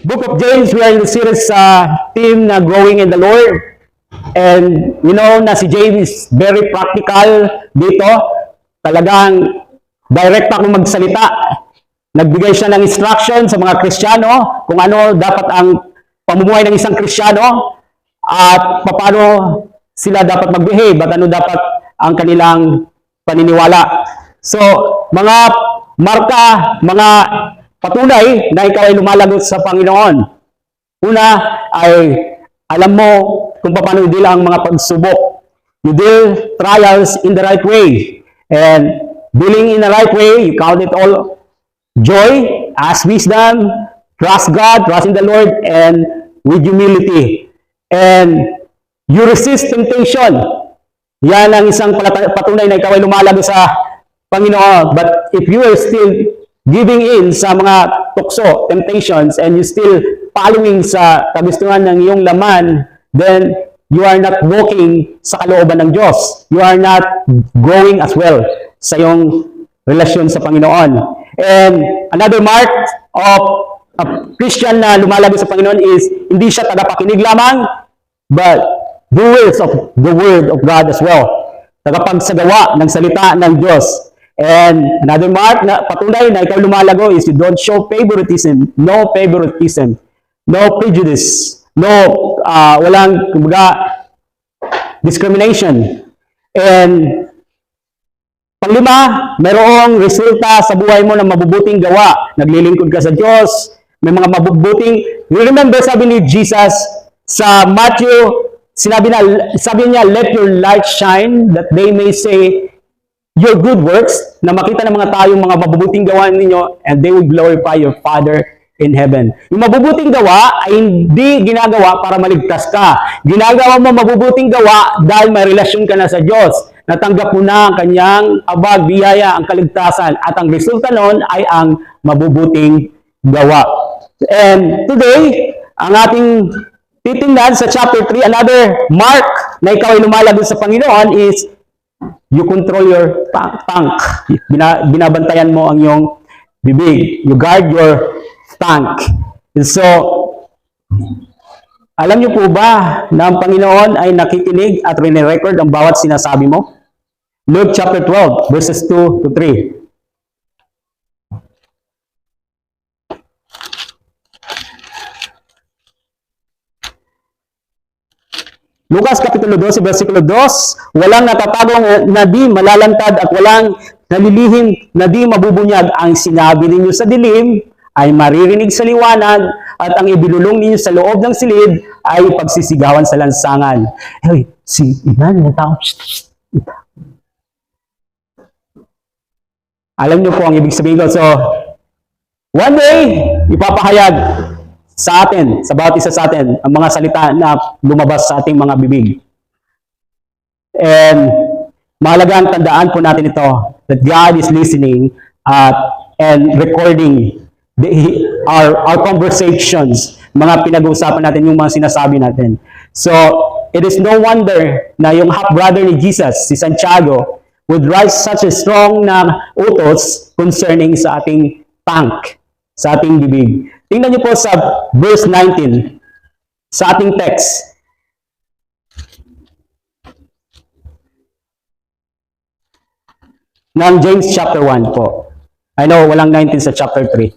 Book of James, we are in the series team na Growing in the Lord. And you know na si James is very practical dito. Talagang direct akong magsalita. Nagbigay siya ng instruction sa mga Kristiyano kung ano dapat ang pamumuhay ng isang Kristiyano at paano sila dapat mag-behave at ano dapat ang kanilang paniniwala. So, mga marka, mga patunay na ikaw ay lumalagot sa Panginoon. Una ay alam mo kung paano i-deal ang mga pagsubok. You deal trials in the right way. And dealing in the right way, you count it all joy, ask wisdom, trust God, trust in the Lord, and with humility. And you resist temptation. Yan ang isang patunay na ikaw ay lumalago sa Panginoon. But if you are still giving in sa mga tukso, temptations, and you still following sa kagustuhan ng iyong laman, then you are not walking sa kalooban ng Diyos. You are not growing as well sa iyong relasyon sa Panginoon. And another mark of a Christian na lumalago sa Panginoon is hindi siya tagapakinig lamang, but doers of the Word of God as well. Tagapagsagawa ng salita ng Diyos. And another mark na patunay na ikaw lumalago is you don't show favoritism, no favoritism, no prejudice, no walang kumbaga discrimination. And panglima, mayroong resulta sa buhay mo ng mabubuting gawa. Naglilingkod ka sa Diyos, may mga mabubuting. Remember sabi ni Jesus sa Matthew, sabi niya, let your light shine that they may say your good works, na makita ng mga tao yung mga mabubuting gawa ninyo, and they will glorify your Father in heaven. Yung mabubuting gawa ay hindi ginagawa para maligtas ka. Ginagawa mo mabubuting gawa dahil may relasyon ka na sa Diyos. Natanggap mo na ang kanyang abag, biyaya, ang kaligtasan, at ang resulta noon ay ang mabubuting gawa. And today, ang ating titingnan sa chapter 3, another mark na ikaw ay lumalago sa Panginoon is you control your tank. Binabantayan mo ang iyong bibig. You guard your tank. And so, alam niyo po ba na ang Panginoon ay nakikinig at rinirecord ang bawat sinasabi mo? Luke chapter 12, verses 2 to 3. Lucas kapitulo 12, versikulo 2, walang natatagong na di malalantad at walang nalilihim na di mabubunyag. Ang sinabi ninyo sa dilim ay maririnig sa liwanag, at ang ibinulong ninyo sa loob ng silid ay pagsisigawan sa lansangan. Hey, si Iman, yung tao. Alam niyo po ang ibig sabihin ko. So, one day, ipapahayag sa atin, sa bawat isa sa atin, ang mga salita na lumabas sa ating mga bibig. And mahalagang tandaan po natin ito, that God is listening and recording our conversations, mga pinag-uusapan natin, yung mga sinasabi natin. So, it is no wonder na yung half-brother ni Jesus, si Santiago, would write such a strong na utos concerning sa ating tank, sa ating bibig. Tingnan niyo po sa verse 19 sa ating text. Ng James chapter 1 po. I know walang 19 sa chapter 3.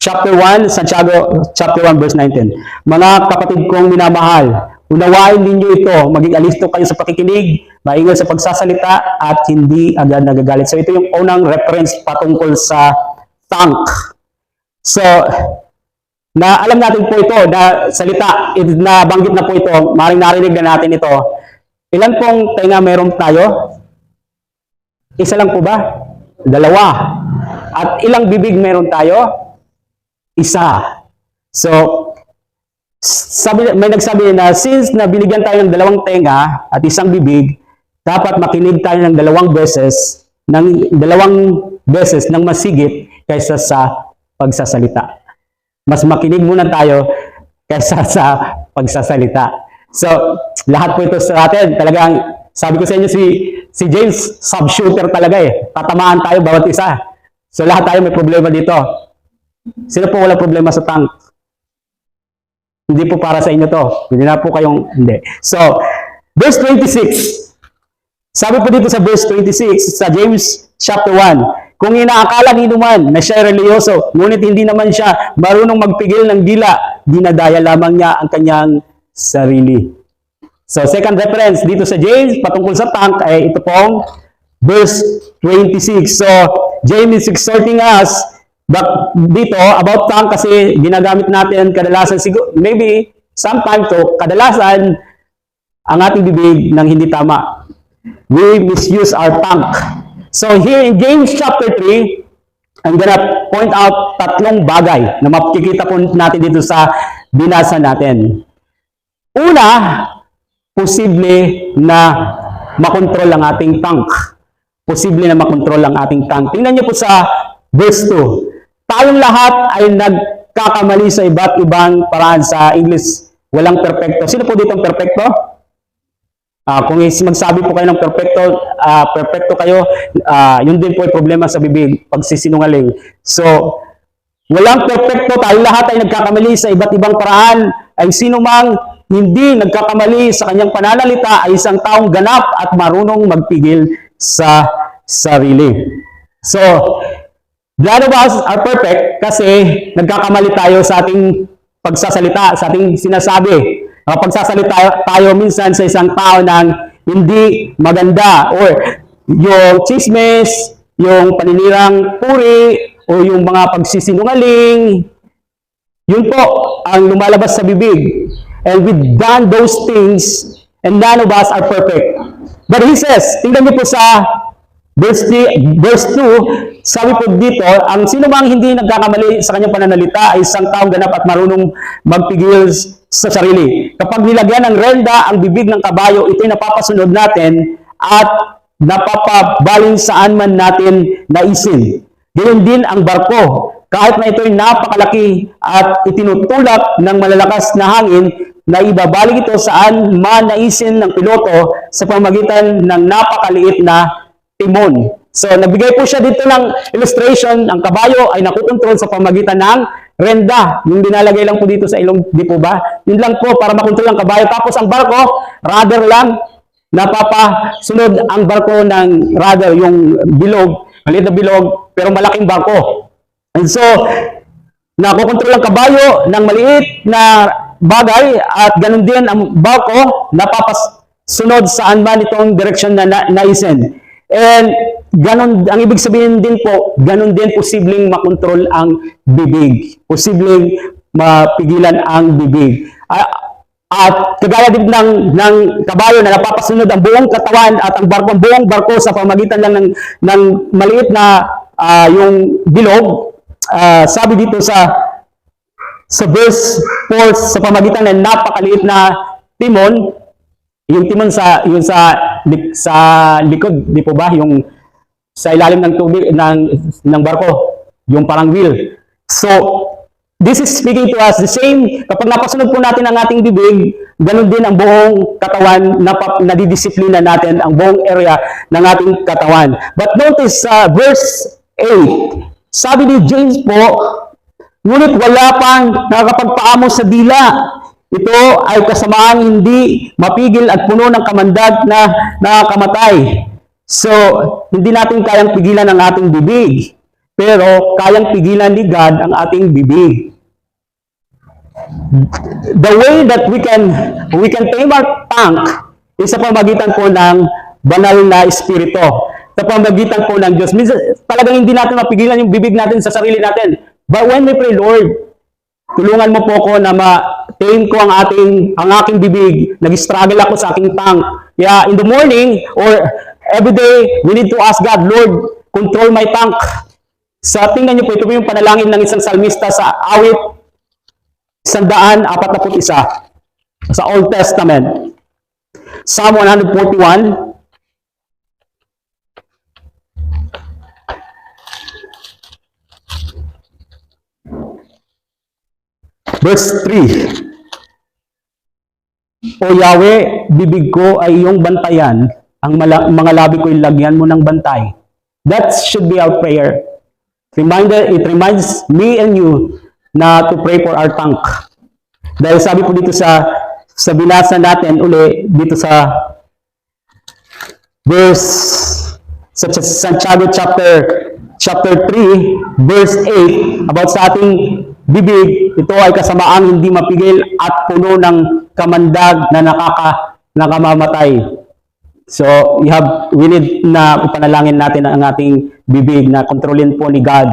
Chapter 1, Santiago chapter 1 verse 19. Mga kapatid kong minamahal, unawain ninyo ito, maging alisto kayo sa pakikinig, maingat sa pagsasalita, at hindi agad nagagalit. So ito yung unang reference patungkol sa tank. So, na alam natin po ito, na salita, na banggit na po ito, maring narinig na natin ito. Ilan pong tenga meron tayo? Isa lang po ba? Dalawa. At ilang bibig meron tayo? Isa. So, may nagsabi na since na binigyan tayo ng dalawang tenga at isang bibig, dapat makinig tayo ng dalawang beses ng masigit kaysa sa pagsasalita. Mas makinig muna tayo kaysa sa pagsasalita. So, lahat po ito sa atin. Talagang, sabi ko sa inyo, si James, sub-shooter talaga eh. Tatamaan tayo bawat isa. So, lahat tayo may problema dito. Sino po wala problema sa tank? Hindi po para sa inyo to. Hindi na po kayong, hindi. So, verse 26. Sabi po dito sa verse 26, sa James chapter 1, kung inaakala ni naman na siya ay religyoso, ngunit hindi naman siya marunong magpigil ng dila, dinadaya lamang niya ang kanyang sarili. So, second reference dito sa James, patungkol sa tank, ay ito pong verse 26. So, James is exhorting us dito about tank kasi ginagamit natin kadalasan, maybe sometimes to kadalasan ang ating bibig ng hindi tama. We misuse our tongue. So here in James chapter 3, I'm gonna point out tatlong bagay na makikita po natin dito sa binasa natin. Una, posible na makontrol ang ating tongue. Posible na makontrol ang ating tongue. Tingnan niyo po sa verse 2. Tayong lahat ay nagkakamali sa iba't ibang paraan. Sa English, walang perfecto. Sino po dito ang perfecto? Kung magsabi po kayo ng perfecto kayo, yun din po ay problema sa bibig, pagsisinungaling. So, walang perfecto. Tayong lahat ay nagkakamali sa iba't ibang paraan. Ay sino mang hindi nagkakamali sa kanyang pananalita ay isang taong ganap at marunong magpigil sa sarili. So, none of us are perfect kasi nagkakamali tayo sa ating pagsasalita, sa ating sinasabi. Pagsasalita tayo minsan sa isang tao ng hindi maganda or yung chismis, yung paninirang puri o yung mga pagsisinungaling, yun po ang lumalabas sa bibig. And we've done those things and none of us are perfect. But he says, tingnan niyo po sa verse 2, sabi po dito, ang sino mang hindi nagkakamali sa kanyang pananalita ay isang taong ganap at marunong magpigil sa sarili. Kapag nilagyan ng renda ang bibig ng kabayo, ito'y napapasunod natin at napapabaling saan man natin naisin. Gayun din ang barko. Kahit na ito'y napakalaki at itinutulak ng malalakas na hangin, na ibabalik ito saan man naisin ng piloto sa pamamagitan ng napakaliit na timon. So, nagbigay po siya dito ng illustration, ang kabayo ay nakukontrol sa pamamagitan ng renda. Yung dinalagay lang po dito sa ilong, di po ba? Yun lang po para makontrol ang kabayo. Tapos ang barko, rudder lang, napapasunod ang barko ng rudder, yung bilog, maliit na bilog, pero malaking barko. And so, nakukontrol ang kabayo ng maliit na bagay at ganun din ang barko napapasunod saan man itong direksyon na naisin. And ganun, ang ibig sabihin din po, ganun din posibleng makontrol ang bibig. Posibleng mapigilan ang bibig. At kagaya din ng kabayo na napapasunod ang buong katawan at ang buong barko sa pamagitan lang ng maliit na yung bilog. Sabi dito sa verse 4, sa pamagitan ng napakaliit na timon, yung timon sa likod, di po ba? Yung sa ilalim ng tubig ng barko, yung parang wheel. So, this is speaking to us the same, kapag napasunod po natin ang ating bibig, ganun din ang buong katawan, nadidisiplina natin ang buong area ng ating katawan. But notice verse 8, sabi ni James po, ngunit wala pang nakakapagpaamo sa dila. Ito ay kasamaang hindi mapigil at puno ng kamandag na nakakamatay. So, hindi natin kayang pigilan ang ating bibig, pero kayang pigilan ni God ang ating bibig. The way that we can tame our tongue is sa pamagitan po ng banal na espiritu. Sa pamagitan po ng Diyos. Minsan, talagang hindi natin mapigilan yung bibig natin sa sarili natin. But when we pray, Lord, tulungan mo po ko na ma-tame ko ang aking bibig. Nag-struggle ako sa aking tongue. Kaya in the morning or every day, we need to ask God, Lord, control my tongue. Sa tingnan niyo po, ito po yung panalangin ng isang salmista sa awit 141 sa Old Testament. Psalm 141. Verse 3. O Yahweh, bibig ko ay iyong bantayan, ang mga labi ko ilagyan mo ng bantay. That should be our prayer. It reminds me and you na to pray for our tongue. Dahil sabi po dito sa binasa natin uli dito sa verse sa Santiago chapter 3 verse 8 about sa ating bibig, ito ay kasamaang hindi mapigil at puno ng kamandag na nakamamatay. So, we need na ipanalangin natin ang ating bibig na kontrolin po ni God.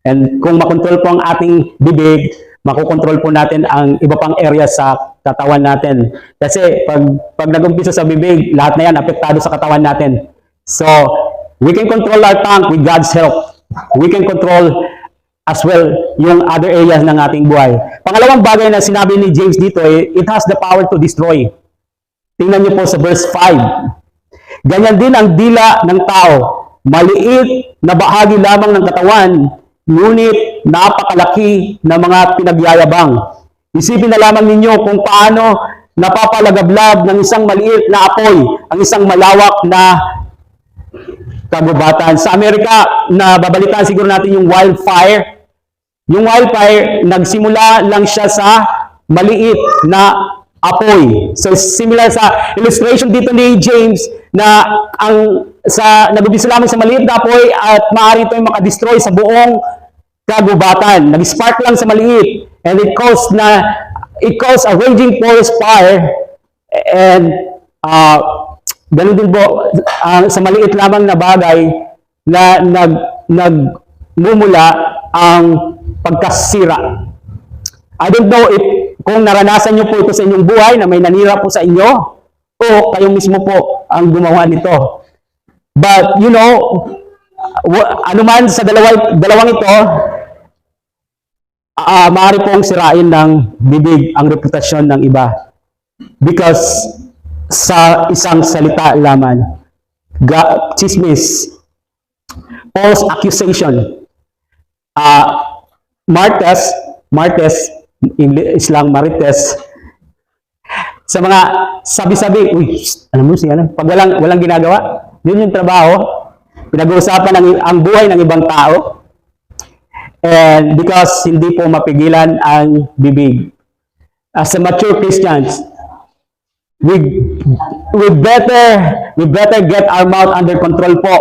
And kung makontrol po ang ating bibig, makokontrol po natin ang iba pang area sa katawan natin. Kasi pag nag-umpisa sa bibig, lahat na yan apektado sa katawan natin. So, we can control our tongue with God's help. We can control as well yung other areas ng ating buhay. Pangalawang bagay na sinabi ni James dito, it has the power to destroy. Tingnan niyo po sa verse 5. Ganyan din ang dila ng tao. Maliit na bahagi lamang ng katawan, ngunit napakalaki na mga pinagyayabang. Isipin na lamang ninyo kung paano napapalagablab ng isang maliit na apoy ang isang malawak na kagubatan. Sa Amerika, nababalitaan siguro natin yung wildfire. Yung wildfire, nagsimula lang siya sa maliit na apoy. So, similar sa illustration dito ni James na nag-umpisa lamang sa maliit na apoy at maaari ito yung makadestroy sa buong kagubatan. Nag-spark lang sa maliit and it caused a raging forest fire and ganun din po sa maliit lamang na bagay na nagmumula ang pagkasira. I don't know kung naranasan nyo po ito sa inyong buhay na may nanira po sa inyo o kayo mismo po ang gumawa nito. But, you know, anuman sa dalawang ito, maaari pong sirain ng bibig ang reputasyon ng iba. Because sa isang salita lamang, chismis, false accusation, martes, Islang marites, sa mga sabi-sabi, alam mo siya, pag walang ginagawa, yun yung trabaho, pinag-uusapan ang buhay ng ibang tao, and because hindi po mapigilan ang bibig. As a mature Christians, we better get our mouth under control po.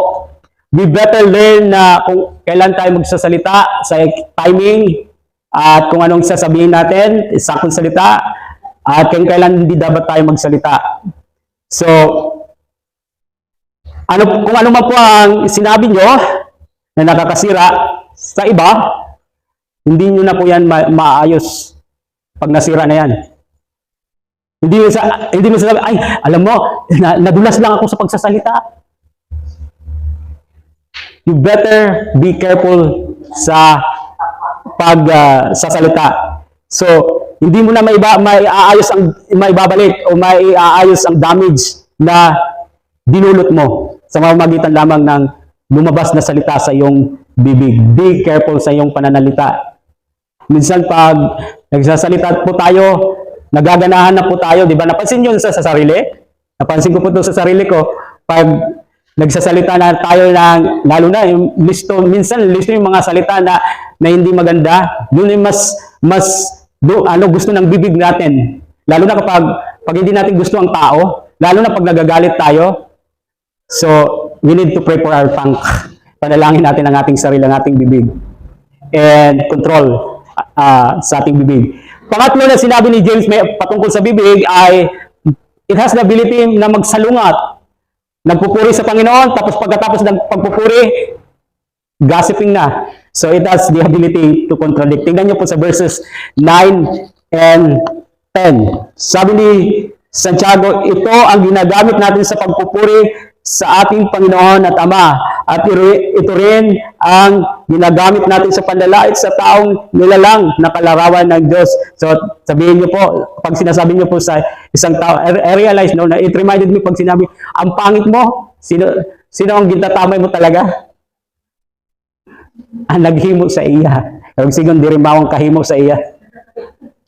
We better learn na kung kailan tayo magsasalita, sa timing, at kung anong sasabihin natin, saktong salita, at kung kailan hindi dapat tayo magsalita. So, kung ano man po ang sinabi nyo na nakakasira sa iba, hindi nyo na po yan maayos pag nasira na yan. Hindi mo sasabi, ay, alam mo, nadulas lang ako sa pagsasalita. You better be careful sa sasalita. So, hindi mo na maibabalik o maiaayos ang damage na dinulot mo sa pamamagitan lamang ng lumabas na salita sa iyong bibig. Be careful sa iyong pananalita. Minsan pag nagsasalita po tayo, nagaganahan na po tayo, di ba? Napansin nyo sa sarili? Napansin ko po ito sa sarili ko. Pag nagsasalita na tayo ng, lalo na, minsan listo yung mga salita na hindi maganda, yun yung gusto ng bibig natin. Lalo na kapag hindi natin gusto ang tao, lalo na pag nagagalit tayo. So, we need to pray for our tongue. Panalangin natin ang ating sarili, ang ating bibig. And control sa ating bibig. Pangatlo na sinabi ni James patungkol sa bibig ay, it has the ability na magsalungat. Nagpupuri sa Panginoon, tapos pagkatapos ng pagpupuri, gossiping na. So it has the ability to contradict. Tingnan niyo po sa verses 9 and 10. Sabi ni Santiago, ito ang ginagamit natin sa pagpupuri sa ating Panginoon at Ama. At ito rin ang ginagamit natin sa panlalait sa taong nilalang na kalarawan ng Diyos. So sabihin niyo po, pag sinasabi niyo po sa isang tao, I realize na it reminded me pag sinabi, ang pangit mo, sino ang ginatamay mo talaga? Ang naghimo sa iya. Kaya sigon di rin bawang kahimo sa iya.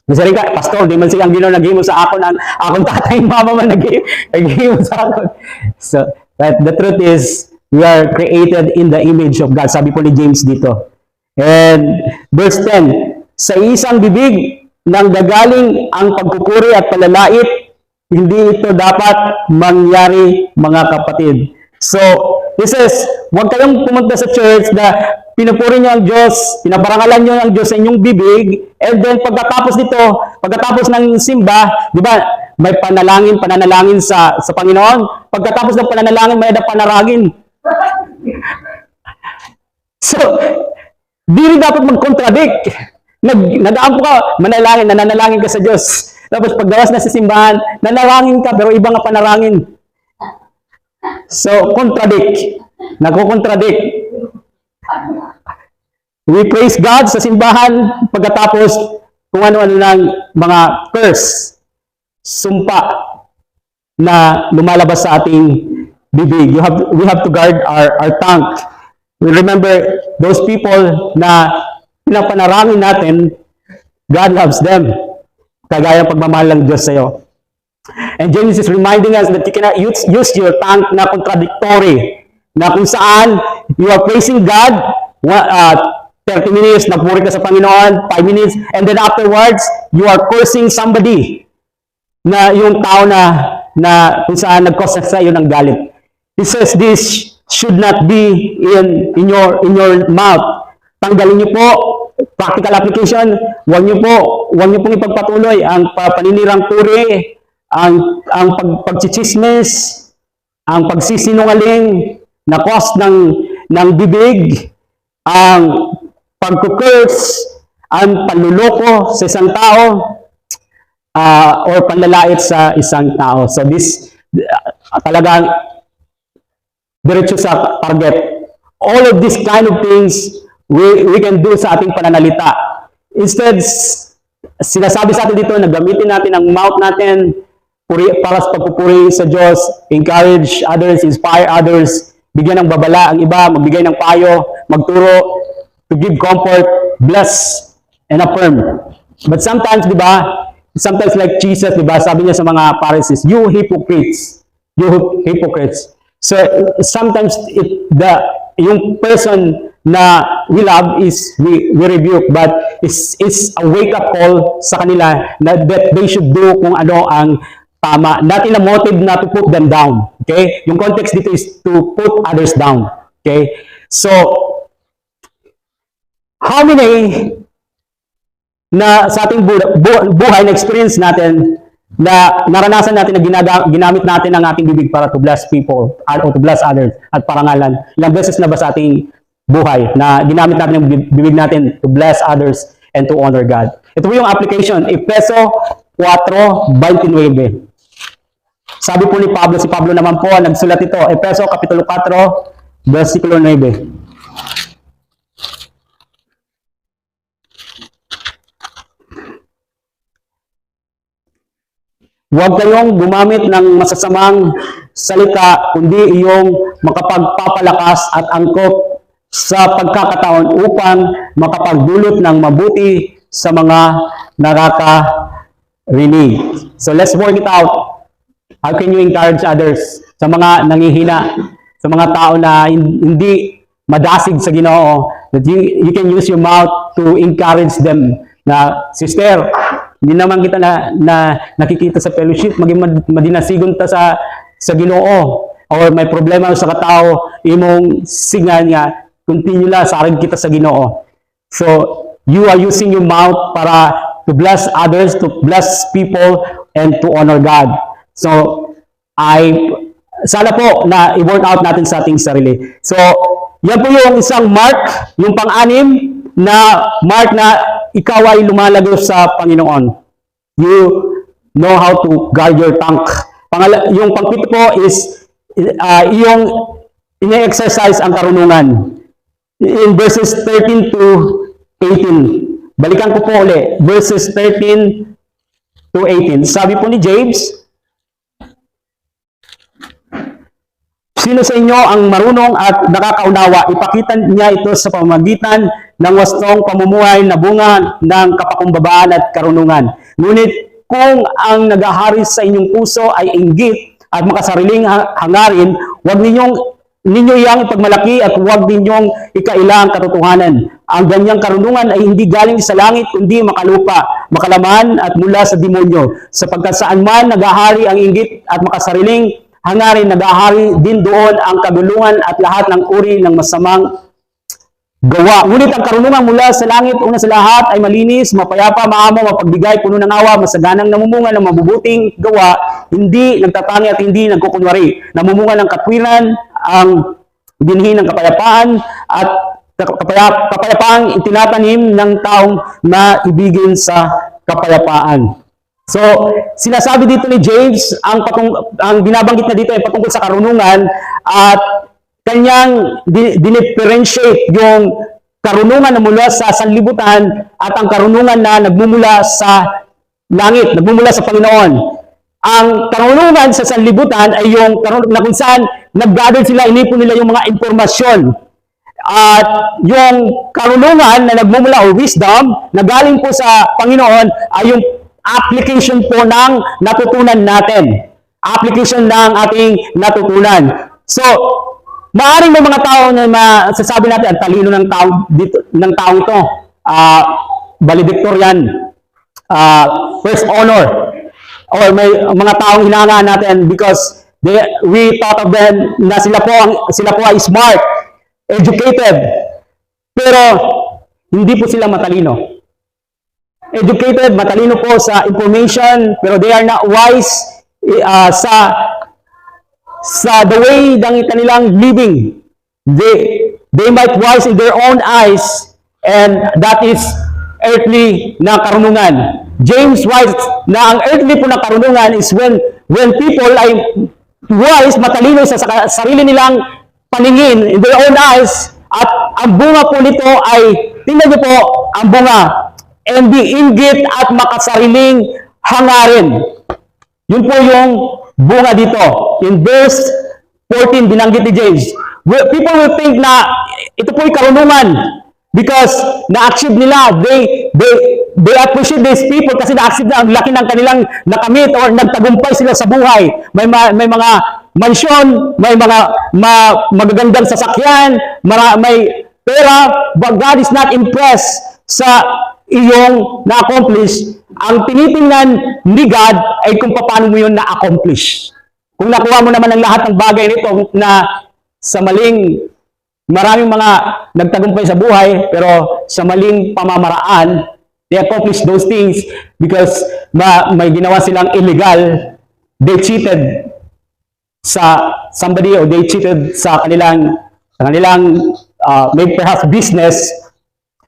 Masari ka, pastor, di man silang Ginoo naghimo sa ako ng akong tatay mama man naghimo sa ako. So, but the truth is, we are created in the image of God. Sabi po ni James dito. And verse 10, sa isang bibig nanggagaling ang pagpupuri at palalait, hindi ito dapat mangyari, mga kapatid. So, this is, huwag kayong pumunta sa church na pinupuri nyo ang Diyos, pinaparangalan nyo ang Diyos sa inyong bibig, and then pagkatapos nito, pagkatapos ng simba, di ba, may pananalangin sa Panginoon. Pagkatapos ng pananalangin, may panaragin. So, di rin dapat mag-contradict. Nag-aampo ka, nananalangin ka sa Diyos. Tapos pagdawas na sa simbahan, nanalangin ka, pero iba nga panarangin. So, contradict. Nagko-contradict. We praise God sa simbahan, pagkatapos kung ano-ano ng mga curse, sumpa na lumalabas sa ating bibig. We have to guard our tongue. We remember those people na pinapanarangin natin, God loves them. Kagaya ng pagmamahal ng Diyos sa iyo. And James is reminding us that you cannot use your tongue na contradictory, na kung saan you are praising God, 30 minutes, nagpuri ka sa Panginoon, 5 minutes, and then afterwards, you are cursing somebody, na yung tao na kung saan nag-cause sa iyo ng galit. He says this should not be in your mouth. Tanggalin niyo po, practical application, huwag niyo pong ipagpatuloy ang paninirang puri, ang pagchichismis, ang pagsisinungaling na cause ng bibig, ang pagkukurs, ang panluloko sa isang tao, or panlalait sa isang tao. So this talagang diretso sa target. All of these kind of things we can do sa ating pananalita. Instead, sinasabi sa atin dito na gamitin natin ang mouth natin para sa pagpupuri sa Diyos, encourage others, inspire others, bigyan ng babala ang iba, magbigay ng payo, magturo, to give comfort, bless, and affirm. But sometimes, di ba, sometimes like Jesus, di ba, sabi niya sa mga Pharisees, you hypocrites. So, sometimes, yung person na we love is we rebuke, but it's a wake-up call sa kanila that they should do kung ano ang tama. Not in a motive na to put them down. Okay? Yung context dito is to put others down. Okay? So, how many na sa ating buhay na experience natin na naranasan natin na ginamit natin ang ating bibig para to bless people or to bless others at parangalan? Ilang beses na ba sa ating buhay na ginamit natin ang bibig natin to bless others and to honor God? Ito po yung application, Efeso 4:29. Sabi po ni Pablo, si Pablo naman po nagsulat ito, Efeso Kapitulo 4, versikulo 9. Huwag kayong gumamit ng masasamang salita, kundi iyong makapagpapalakas at angkop sa pagkakataon upang makapagdulot ng mabuti sa mga nakakarinig. So let's work it out. How can you encourage others? Sa mga nangihina, sa mga tao na hindi madasig sa Ginoo, that you can use your mouth to encourage them. Na, sister, hindi naman kita na nakikita sa fellowship, maging madinasigon ta sa Ginoo. Or may problema sa katao, imong signal nga, continue la, sarag kita sa Ginoo. So, you are using your mouth para to bless others, to bless people, and to honor God. So, sana po na i-work out natin sa ating sarili. So, yan po yung isang mark, yung pang-anim na mark na ikaw ay lumalago sa Panginoon. You know how to guard your tongue. Yung pang-pito po is yung ine-exercise ang karunungan. In verses 13 to 18. Balikan ko po ulit. Verses 13 to 18. Sabi po ni James, sino sa inyo ang marunong at nakakaunawa? Ipakita niya ito sa pamamagitan ng wastong pamumuhay na bunga ng kapakumbabaan at karunungan. Ngunit kung ang nagahari sa inyong puso ay inggit at makasariling hangarin, huwag ninyo iyang ipagmalaki at huwag ninyong ikaila ang katotohanan. Ang ganyang karunungan ay hindi galing sa langit kundi makalupa makalaman at mula sa demonyo, sapagkat saan man naghahari ang inggit at makasariling hangarin, naghahari din doon ang kaguluhan at lahat ng uri ng masamang gawa. Ngunit ang karunungan mula sa langit, una sa lahat, ay malinis, mapayapa, maamo, mapagbigay, puno ng awa, masaganang namumunga ng mabubuting gawa, hindi nagtatangi at hindi nagkukunwari, namumunga ng katwiran, ang binhi ng kapayapaan, at kapayapaang itinatanim ng taong na ibigin sa kapayapaan. So, sinasabi dito ni James, ang binabanggit na dito ay patungkol sa karunungan, at kanyang dinifferentiate yung karunungan na mula sa sanlibutan at ang karunungan na nagmumula sa langit, nagmumula sa Panginoon. Ang karunungan sa sanlibutan ay yung karunungan na kung saan nag-gather sila, inipon nila yung mga impormasyon. At yung karunungan na nagmumula o wisdom na galing po sa Panginoon ay yung application po ng natutunan natin. Application ng ating natutunan. So, maaaring may mga tao na masasabi natin ang talino ng tao dito, ng tao ito. Valedictorian, first honor, or may mga taong hinangaan natin because we thought of them na sila po ay smart, educated, pero hindi po sila matalino. Educated, matalino po sa information, pero they are not wise sa the way ng kanilang living. They might wise in their own eyes, and that is earthly na karunungan. James writes na ang earthly po na karunungan is when people ay wise, matalino sa sarili nilang paningin, in their own eyes, at ang bunga po nito ay, tingnan niyo po, ang bunga, and the inggit at makasariling hangarin. Yun po yung bunga dito. In verse 14, binanggit ni James. People will think na ito po yung karunungan because na-achieve nila. They appreciate these people kasi na-achieve na ang laki ng kanilang nakamit or nagtagumpay sila sa buhay. May mga mansyon, may mga magagandang sasakyan, may pera, but God is not impressed sa iyong na-accomplish. Ang tinitingnan ni God ay kung paano mo yun na-accomplish. Kung nakuha mo naman ang lahat ng bagay nito na sa maraming mga nagtagumpay sa buhay, pero sa maling pamamaraan, they accomplish those things because may ginawa silang illegal, they cheated sa somebody or they cheated sa kanilang maybe perhaps business,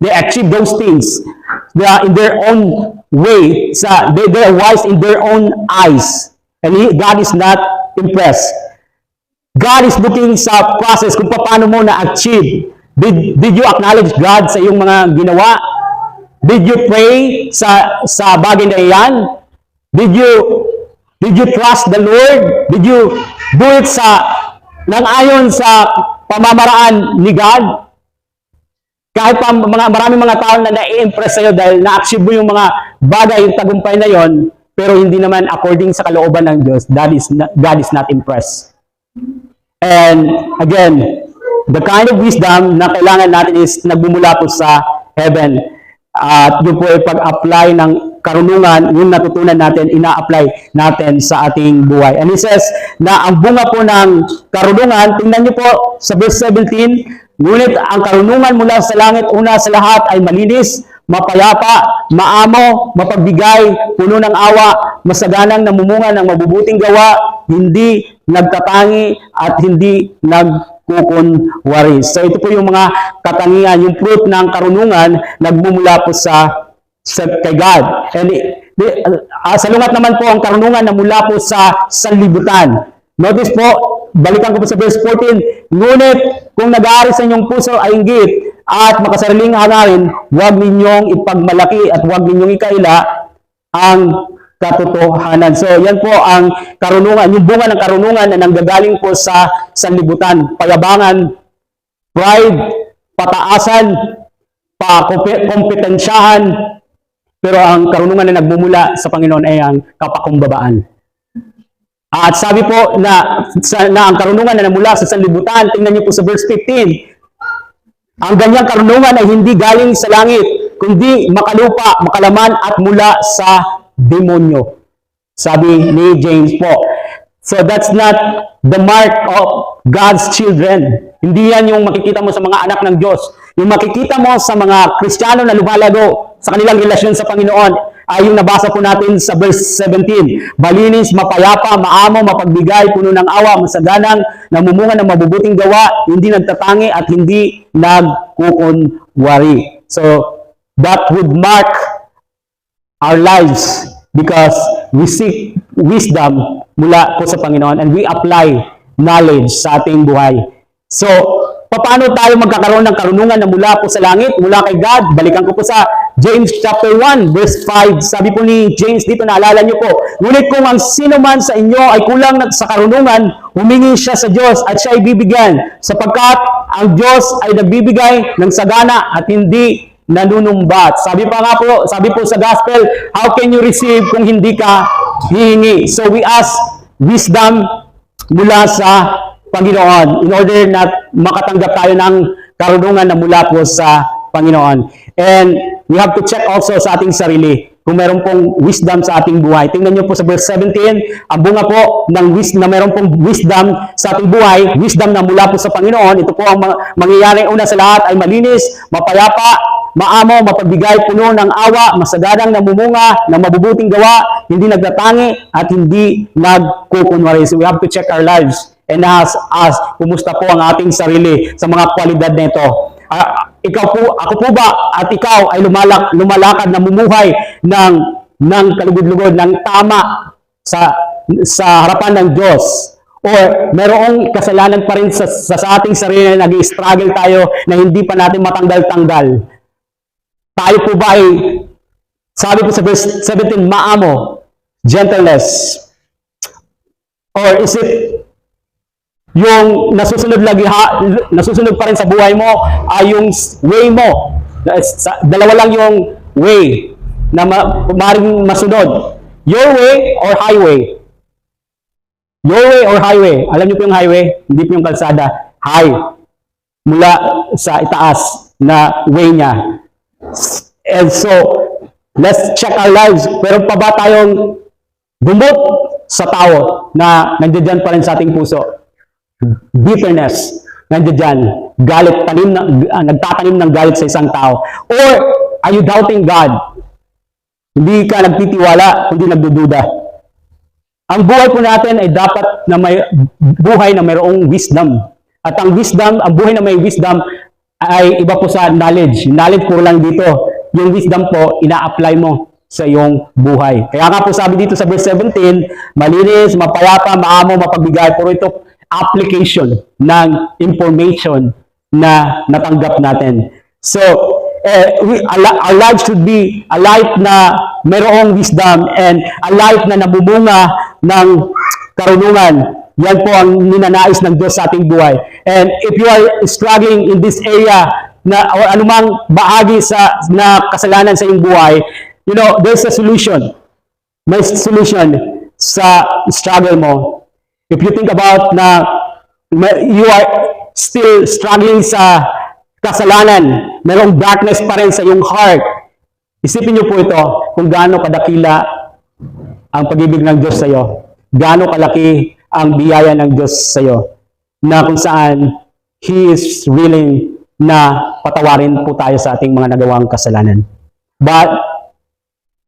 they achieve those things. They are in their own way, they are wise in their own eyes. And God is not impressed. God is looking sa process kung paano mo na-achieve. Did you acknowledge God sa iyong mga ginawa? Did you pray sa bagay na iyan? Did you trust the Lord? Did you do it nang ayon sa pamamaraan ni God? Kahit pa maraming mga tao na na-impress sa'yo dahil na-achieve mo yung mga bagay, yung tagumpay na yon, pero hindi naman according sa kalooban ng Diyos, God is not impressed. And again, the kind of wisdom na kailangan natin is nagmumula po sa heaven. At yun po ay pag-apply ng karunungan, yung natutunan natin, ina-apply natin sa ating buhay. And he says na ang bunga po ng karunungan, tingnan niyo po sa verse 17, ngunit ang karunungan mula sa langit, una sa lahat ay malinis, mapayapa, maamo, mapagbigay, puno ng awa, masaganang namumunga ng mabubuting gawa, hindi nagtatangi at hindi nagkukunwari. So ito po yung mga katangian, yung fruit ng karunungan nagmumula po sa kay God. And salungat naman po ang karunungan na mula po sa sanlibutan. Notice po, balikan ko po sa verse 14, ngunit kung nag-aari sa inyong puso ay inggit at makasariling hangarin, huwag ninyong ipagmalaki at huwag ninyong ikaila ang katotohanan. So, yan po ang karunungan, yung bunga ng karunungan na nanggagaling po sa sanlibutan. Payabangan, pride, pataasan, kompetensyahan, pero ang karunungan na nagmumula sa Panginoon ay ang kapakumbabaan. At sabi po na ang karunungan na namula sa sanlibutan, tingnan niyo po sa verse 15, ang ganyang karunungan ay hindi galing sa langit, kundi makalupa, makalaman at mula sa demonyo. Sabi ni James po. So that's not the mark of God's children. Hindi yan yung makikita mo sa mga anak ng Diyos. Yung makikita mo sa mga Kristiyano na lumalago sa kanilang relasyon sa Panginoon ay yung nabasa po natin sa verse 17. Malinis, mapayapa, maamo, mapagbigay, puno ng awa, masaganang, namumunga ng mabubuting gawa, hindi nagtatangi at hindi nagkukunwari. So that would mark our lives because we seek wisdom mula po sa Panginoon and we apply knowledge sa ating buhay. So, paano tayo magkakaroon ng karunungan na mula po sa langit, mula kay God? Balikan ko po sa James chapter 1, verse 5. Sabi po ni James dito, naalala niyo po, ngunit kung ang sino man sa inyo ay kulang sa karunungan, humingi siya sa Diyos at siya ay bibigyan, sapagkat ang Diyos ay nagbibigay ng sagana at hindi nanunumbat. Sabi po sa gospel, how can you receive kung hindi ka hihingi? So we ask wisdom mula sa Panginoon in order na makatanggap tayo ng karunungan na mula po sa Panginoon. And we have to check also sa ating sarili kung meron pong wisdom sa ating buhay. Tingnan niyo po sa verse 17, ang bunga po ng wisdom, na meron pong wisdom sa ating buhay, wisdom na mula po sa Panginoon. Ito po ang mangyayari. Una sa lahat ay malinis, mapayapa, maamo, mapagbigay, puno ng awa, masaganang namumunga, ng mabubuting gawa, hindi nagtatangi, at hindi nagkukunwari. So we have to check our lives and ask us, kumusta po ang ating sarili sa mga kwalidad na ito. Ako po ba at ikaw ay lumalakad, namumuhay ng kalugod-lugod, ng tama sa harapan ng Diyos? Or merong kasalanan pa rin sa ating sarili na nag-struggle tayo na hindi pa natin matanggal-tanggal? Tayo po ba ay, sabi po sa verse 17, maamo, gentleness? Or is it yung nasusunod pa rin sa buhay mo ay yung way mo? Dalawa lang yung way na maaaring masunod. Your way or highway? Your way or highway? Alam niyo po yung highway? Hindi po yung kalsada. High. Mula sa itaas na way niya. And so, let's check our lives. Pero pa ba tayong bumot sa tao na nandiyan pa rin sa ating puso? Bitterness, nandiyan. Galit, nagtatanim ng galit sa isang tao. Or, are you doubting God? Hindi ka nagtitiwala, hindi nagdududa. Ang buhay po natin ay dapat na may buhay na mayroong wisdom. At ang buhay na may wisdom ay iba po sa knowledge. Knowledge po lang dito. Yung wisdom po, ina-apply mo sa iyong buhay. Kaya nga po sabi dito sa verse 17, malinis, mapayapa, maamo, mapagbigay. Puro ito application ng information na natanggap natin. So, our life should be a life na mayroong wisdom and a life na nabumunga ng karunungan. Yan po ang ninanais ng Diyos sa ating buhay. And if you are struggling in this area or anumang bahagi na kasalanan sa iyong buhay, you know, there's a solution. May solution sa struggle mo. If you think about na you are still struggling sa kasalanan, mayroong darkness pa rin sa iyong heart, isipin niyo po ito kung gaano kadakila ang pag-ibig ng Diyos sa iyo. Gaano kalaki ang biyaya ng Diyos sa iyo, na kung saan He is willing na patawarin po tayo sa ating mga nagawang kasalanan. But,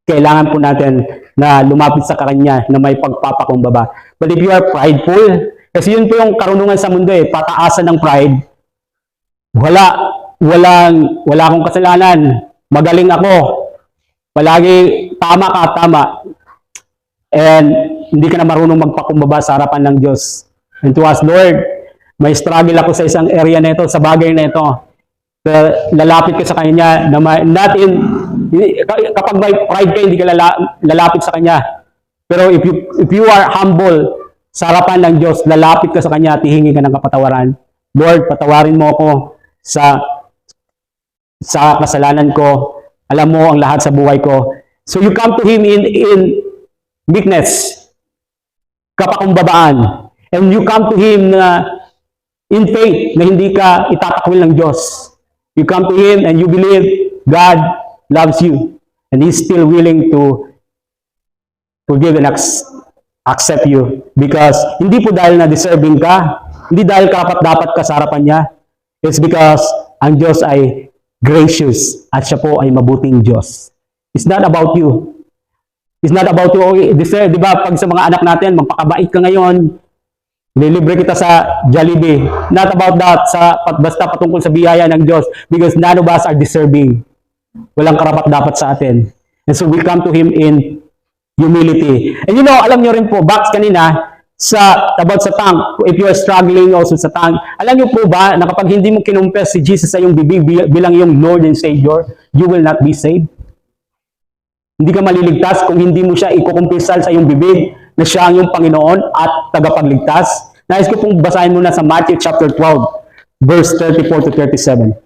kailangan po natin na lumapit sa Kanya na may pagpapakumbaba. But if you are prideful, kasi yun po yung karunungan sa mundo pataasan ng pride. Wala akong kasalanan. Magaling ako. Palagi tama ka, tama. And hindi ka na marunong magpakumbaba sa harapan ng Diyos. And to us, Lord, may struggle ako sa isang area na ito, sa bagay na ito. Lalapit ka sa Kanya, kapag may pride ka, hindi ka lalapit sa Kanya. Pero if you are humble sa harapan ng Diyos, lalapit ka sa Kanya at hihingi ka ng kapatawaran. Lord, patawarin mo ako sa kasalanan ko. Alam mo ang lahat sa buhay ko. So you come to Him in meekness, kapakumbabaan. And you come to Him in faith na hindi ka itatakwil ng Diyos. You come to Him and you believe, God, loves you, and He's still willing to forgive and accept you. Because hindi po dahil na deserving ka, hindi dahil karapat-dapat ka sa harapan niya. It's because ang Diyos ay gracious at siya po ay mabuting Diyos. It's not about you. It's not about you. Oh, di ba, pag sa mga anak natin, magpakabait ka ngayon, lilibre kita sa Jollibee. Not about that, basta patungkol sa biyaya ng Diyos. Because none of us are deserving. Walang karapat-dapat sa atin. And so we come to Him in humility. And you know, alam nyo rin po, back kanina, about sa tongue, if you are struggling also sa tongue, alam nyo po ba, na kapag hindi mo kinumpes si Jesus sa iyong bibig bilang iyong Lord and Savior, you will not be saved. Hindi ka maliligtas kung hindi mo siya ikukumpisal sa iyong bibig na siya ang iyong Panginoon at tagapagligtas. Nais ko pong basahin muna sa Matthew chapter 12, verse 34 to 37.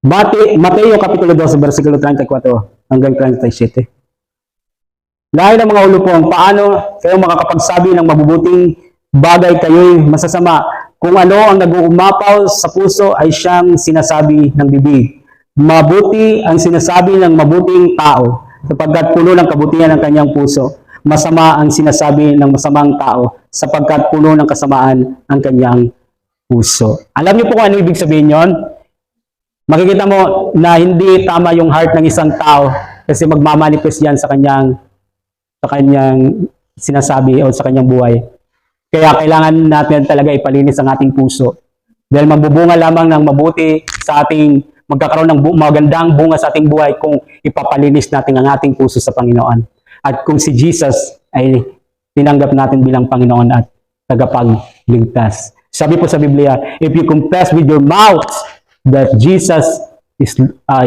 Mateo Kapitulo 12, versikulo 34 hanggang 37. Dahil ng mga ulupong, paano kayo makakapagsabi ng mabubuting bagay kayo'y masasama? Kung ano ang nag-uumapaw sa puso ay siyang sinasabi ng bibig. Mabuti ang sinasabi ng mabuting tao, sapagkat puno ng kabutihan ng kanyang puso. Masama ang sinasabi ng masamang tao, sapagkat puno ng kasamaan ang kanyang puso. Alam niyo po kung ano ibig sabihin yon? Makikita mo na hindi tama yung heart ng isang tao kasi magmamanifest yan sa kanyang sinasabi o sa kanyang buhay. Kaya kailangan natin talaga ipalinis ang ating puso. Dahil mabubunga lamang ng mabuti sa ating, magkakaroon ng magandang bunga sa ating buhay kung ipapalinis natin ang ating puso sa Panginoon. At kung si Jesus ay tinanggap natin bilang Panginoon at tagapagligtas. Sabi po sa Biblia, if you confess with your mouth that Jesus is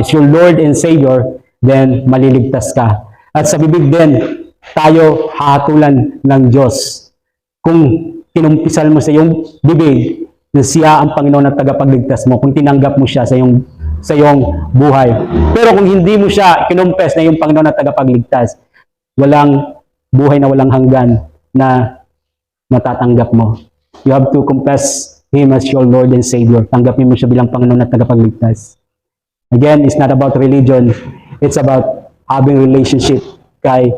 your Lord and Savior, then maliligtas ka. At sa bibig din, tayo hahatulan ng Diyos. Kung kinumpisal mo sa iyong bibig na siya ang Panginoon at tagapagligtas mo, kung tinanggap mo siya sa iyong buhay. Pero kung hindi mo siya kinumpes na iyong Panginoon at tagapagligtas, walang buhay na walang hanggan na matatanggap mo. You have to confess Him as your Lord and Savior. Tanggapin mo siya bilang Panginoon at tagapagligtas. Again, it's not about religion. It's about having relationship kay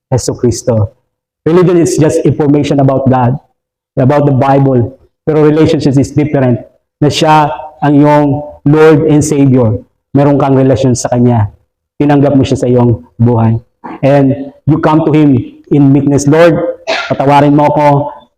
Jesucristo. Religion is just information about God, about the Bible. Pero relationship is different. Na siya ang iyong Lord and Savior. Meron kang relasyon sa Kanya. Tinanggap mo siya sa iyong buhay. And you come to Him in meekness. Lord, patawarin mo ako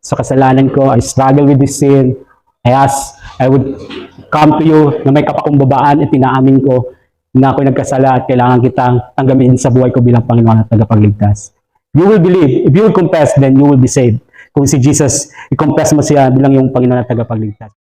sa kasalanan ko. I struggle with this sin. I would come to you na may kapakumbabaan at tinaamin ko na ako'y nagkasala at kailangan kitang tanggapin sa buhay ko bilang Panginoon at tagapagligtas. You will believe. If you will confess, then you will be saved. Kung si Jesus, i-confess mo siya bilang yung Panginoon at tagapagligtas.